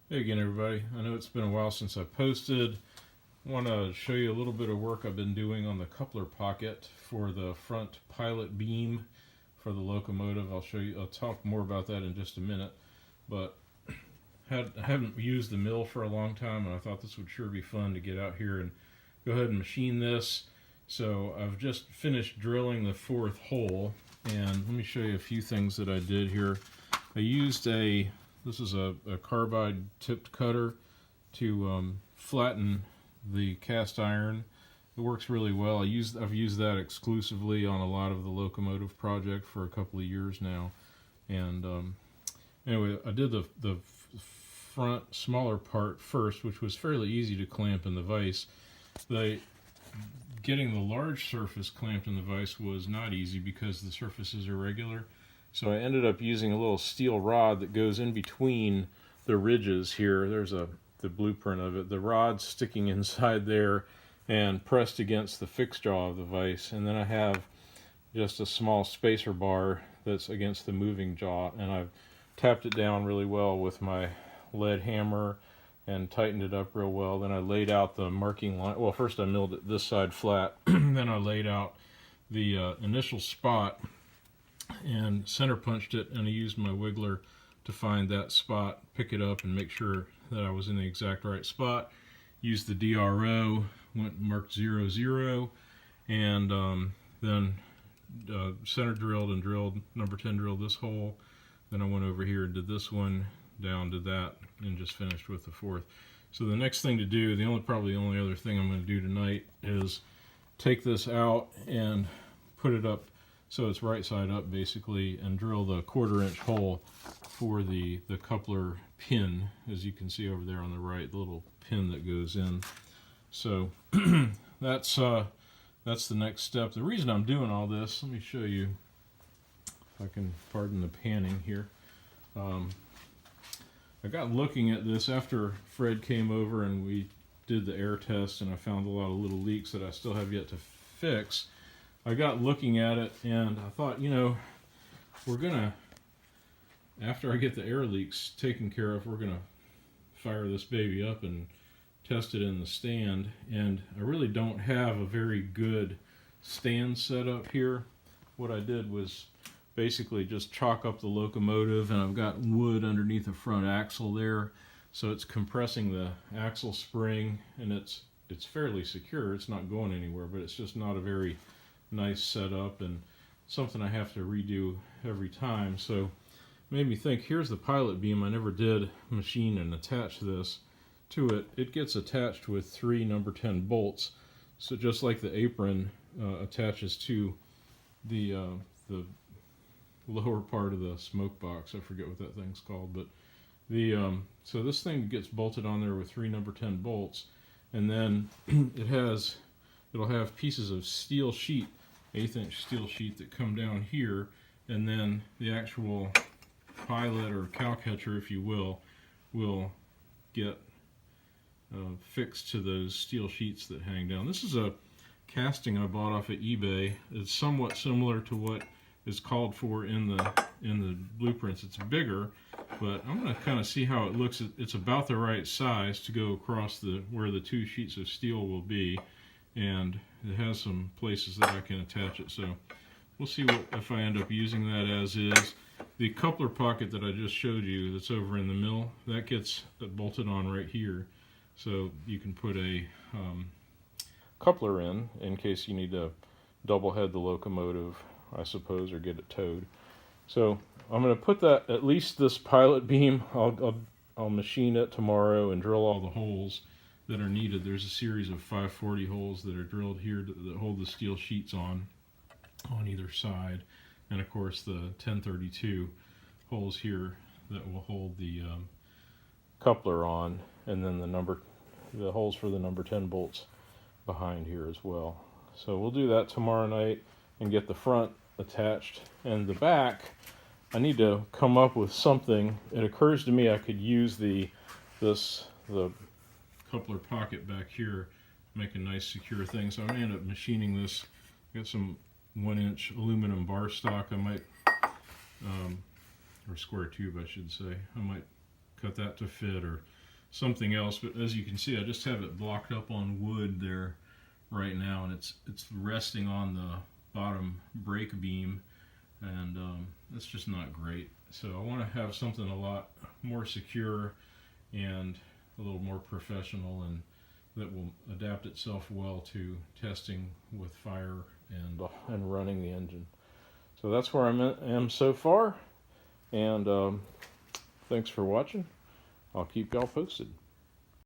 Hey again, everybody. I know it's been a while since I posted. I want to show you a little bit of work I've been doing on the coupler pocket for the front pilot beam for the locomotive. I'll talk more about that in just a minute. But I haven't used the mill for a long time, and I thought this would sure be fun to get out here and go ahead and machine this. So I've just finished drilling the fourth hole, and let me show you a few things that I did here. I used this is a carbide tipped cutter to flatten the cast iron. It works really well. I've used that exclusively on a lot of the locomotive project for a couple of years now. And anyway, I did the front smaller part first, which was fairly easy to clamp in the vise. Getting the large surface clamped in the vise was not easy because the surface is irregular. So I ended up using a little steel rod that goes in between the ridges here. There's the blueprint of it. The rod's sticking inside there and pressed against the fixed jaw of the vise. And then I have just a small spacer bar that's against the moving jaw. And I've tapped it down really well with my lead hammer and tightened it up real well. Then I laid out the marking line. Well, first I milled it this side flat. Then I laid out the initial spot and center punched it, and I used my wiggler to find that spot, pick it up, and make sure that I was in the exact right spot. Used the DRO, marked 0, 0, and then center drilled and drilled, number 10 drilled this hole. Then I went over here and did this one, down did that, and just finished with the fourth. So the next thing to do, probably the only other thing I'm going to do tonight is take this out and put it up so it's right side up basically, and drill the 1/4 inch hole for the coupler pin, as you can see over there on the right, the little pin that goes in. So that's the next step. The reason I'm doing all this, let me show you, if I can pardon the panning here. I got looking at this after Fred came over and we did the air test, and I found a lot of little leaks that I still have yet to fix. I got looking at it and I thought, after I get the air leaks taken care of, we're gonna fire this baby up and test it in the stand. And I really don't have a very good stand set up here. What I did was basically just chalk up the locomotive, and I've got wood underneath the front axle there, so it's compressing the axle spring, and it's fairly secure. It's not going anywhere, but it's just not a very nice setup and something I have to redo every time. So made me think, here's the pilot beam. I never did machine and attach this to it. It gets attached with 3 number 10 bolts. So just like the apron attaches to the lower part of the smoke box. I forget what that thing's called, but so this thing gets bolted on there with 3 number 10 bolts, and then it'll have pieces of steel sheet, 1/8 inch steel sheet, that come down here, and then the actual pilot or cow catcher, if you will get fixed to those steel sheets that hang down. This is a casting I bought off of eBay. It's somewhat similar to what is called for in the blueprints. It's bigger, but I'm going to kind of see how it looks. It's about the right size to go across where the 2 sheets of steel will be, and it has some places that I can attach it. So we'll see if I end up using that as is. The coupler pocket that I just showed you that's over in the mill, that gets bolted on right here, so you can put a coupler in case you need to double head the locomotive, I suppose, or get it towed. So I'm going to put that, at least this pilot beam, I'll machine it tomorrow and drill all the holes that are needed. There's a series of 540 holes that are drilled here that hold the steel sheets on either side, and of course the 1032 holes here that will hold the coupler on, and then the holes for the number 10 bolts behind here as well. So we'll do that tomorrow night and get the front attached, and the back I need to come up with something. It occurs to me I could use the coupler pocket back here, make a nice secure thing. So I'm going to end up machining this. Got some 1-inch aluminum bar stock. I might, or square tube I should say, I might cut that to fit or something else. But as you can see, I just have it blocked up on wood there right now, and it's resting on the bottom brake beam, and that's just not great. So I want to have something a lot more secure and a little more professional, and that will adapt itself well to testing with fire and running the engine. So that's where I am so far, and thanks for watching. I'll keep y'all posted.